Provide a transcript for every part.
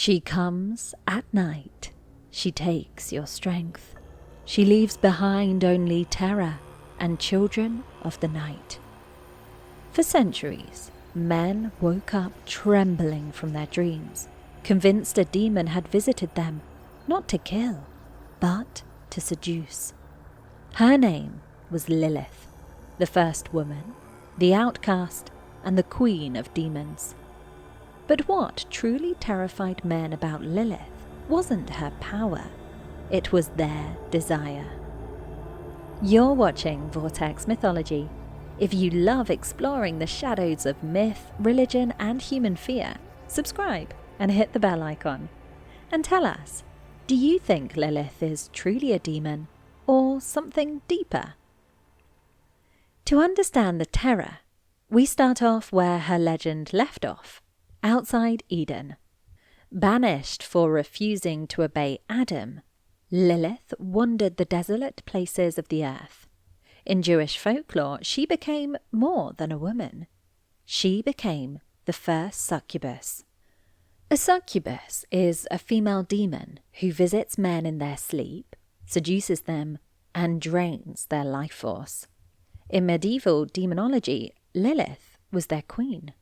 She comes at night, she takes your strength. She leaves behind only terror and children of the night. For centuries, men woke up trembling from their dreams, convinced a demon had visited them, not to kill, but to seduce. Her name was Lilith, the first woman, the outcast, and the queen of demons. But what truly terrified men about Lilith wasn't her power, it was their desire. You're watching Vortex Mythology. If you love exploring the shadows of myth, religion, and human fear, subscribe and hit the bell icon. And tell us, do you think Lilith is truly a demon or something deeper? To understand the terror, we start off where her legend left off, outside Eden. Banished for refusing to obey Adam, Lilith wandered the desolate places of the earth. In Jewish folklore, she became more than a woman. She became the first succubus. A succubus is a female demon who visits men in their sleep, seduces them, and drains their life force. In medieval demonology, Lilith was their queen.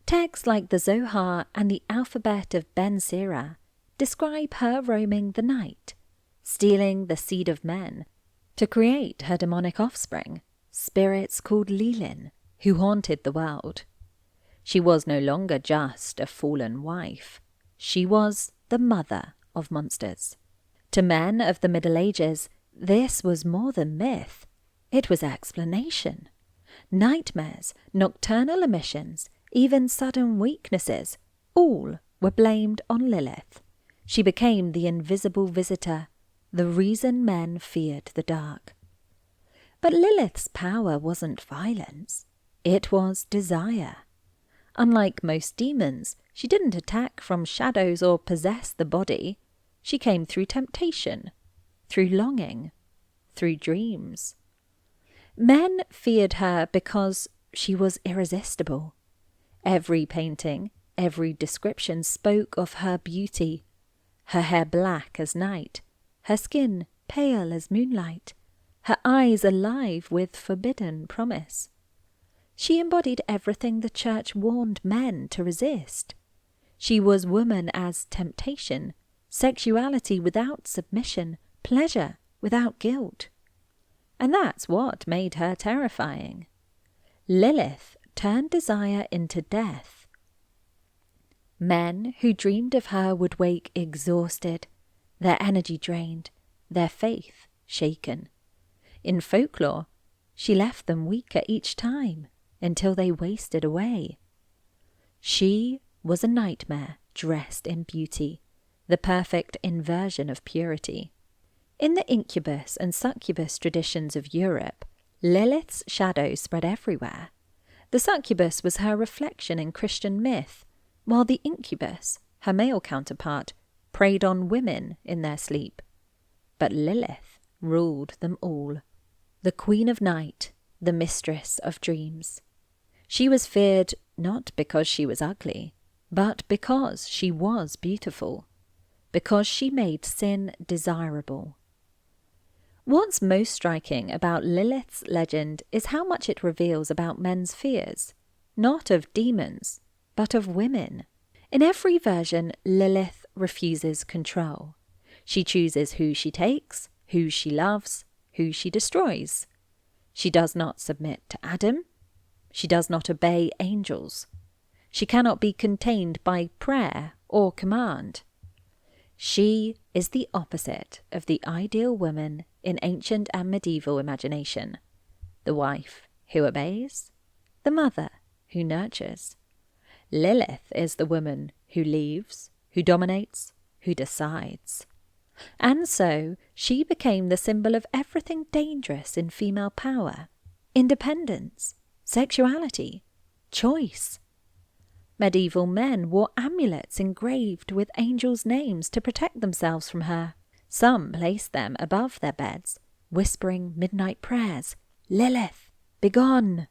Texts like the Zohar and the alphabet of Ben Sira describe her roaming the night, stealing the seed of men, to create her demonic offspring, spirits called Lilith, who haunted the world. She was no longer just a fallen wife. She was the mother of monsters. To men of the Middle Ages, this was more than myth. It was explanation. Nightmares, nocturnal emissions, even sudden weaknesses, all were blamed on Lilith. She became the invisible visitor, the reason men feared the dark. But Lilith's power wasn't violence, it was desire. Unlike most demons, she didn't attack from shadows or possess the body. She came through temptation, through longing, through dreams. Men feared her because she was irresistible. Every painting, every description spoke of her beauty. Her hair black as night, her skin pale as moonlight, her eyes alive with forbidden promise. She embodied everything the church warned men to resist. She was woman as temptation, sexuality without submission, pleasure without guilt. And that's what made her terrifying. Lilith turned desire into death. Men who dreamed of her would wake exhausted, their energy drained, their faith shaken. In folklore, she left them weaker each time until they wasted away. She was a nightmare dressed in beauty, the perfect inversion of purity. In the incubus and succubus traditions of Europe, Lilith's shadow spread everywhere. The succubus was her reflection in Christian myth, while the incubus, her male counterpart, preyed on women in their sleep. But Lilith ruled them all. The queen of night, the mistress of dreams. She was feared not because she was ugly, but because she was beautiful, because she made sin desirable. What's most striking about Lilith's legend is how much it reveals about men's fears, not of demons, but of women. In every version, Lilith refuses control. She chooses who she takes, who she loves, who she destroys. She does not submit to Adam. She does not obey angels. She cannot be contained by prayer or command. She is the opposite of the ideal woman in ancient and medieval imagination. The wife who obeys, the mother who nurtures. Lilith is the woman who leaves, who dominates, who decides. And so she became the symbol of everything dangerous in female power: independence, sexuality, choice. Medieval men wore amulets engraved with angels' names to protect themselves from her. Some placed them above their beds, whispering midnight prayers, "Lilith, begone!"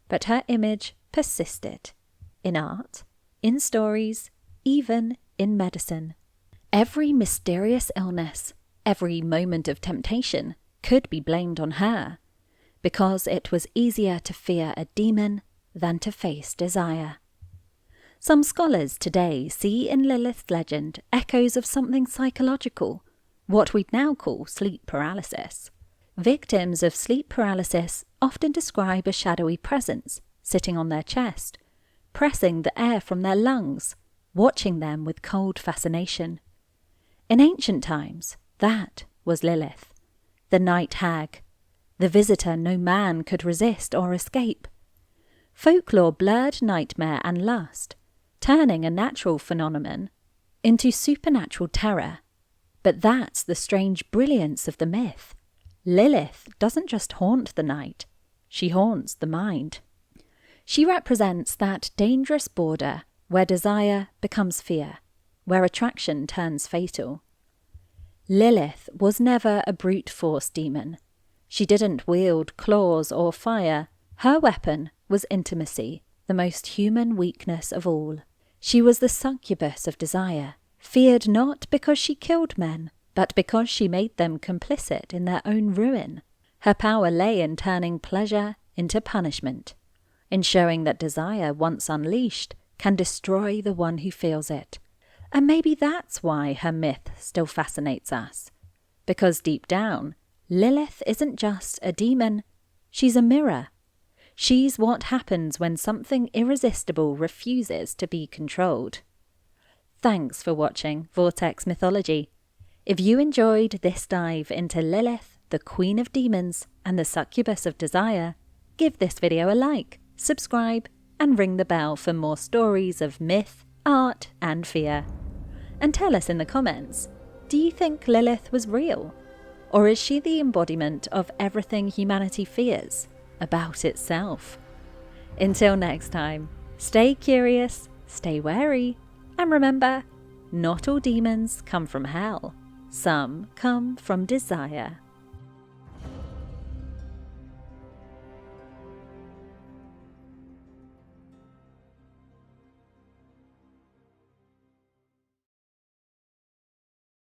But her image persisted, in art, in stories, even in medicine. Every mysterious illness, every moment of temptation could be blamed on her, because it was easier to fear a demon than to face desire. Some scholars today see in Lilith's legend echoes of something psychological, what we'd now call sleep paralysis. Victims of sleep paralysis often describe a shadowy presence sitting on their chest, pressing the air from their lungs, watching them with cold fascination. In ancient times, that was Lilith, the night hag, the visitor no man could resist or escape. Folklore blurred nightmare and lust, turning a natural phenomenon into supernatural terror. But that's the strange brilliance of the myth. Lilith doesn't just haunt the night, she haunts the mind. She represents that dangerous border where desire becomes fear, where attraction turns fatal. Lilith was never a brute force demon. She didn't wield claws or fire. Her weapon was intimacy, the most human weakness of all. She was the succubus of desire, feared not because she killed men, but because she made them complicit in their own ruin. Her power lay in turning pleasure into punishment, in showing that desire, once unleashed, can destroy the one who feels it. And maybe that's why her myth still fascinates us. Because deep down, Lilith isn't just a demon, she's a mirror. She's what happens when something irresistible refuses to be controlled. Thanks for watching Vortex Mythology. If you enjoyed this dive into Lilith, the Queen of Demons, and the Succubus of Desire, give this video a like, subscribe, and ring the bell for more stories of myth, art, and fear. And tell us in the comments, do you think Lilith was real? Or is she the embodiment of everything humanity fears about itself? Until next time, stay curious, stay wary, and remember, not all demons come from hell. Some come from desire.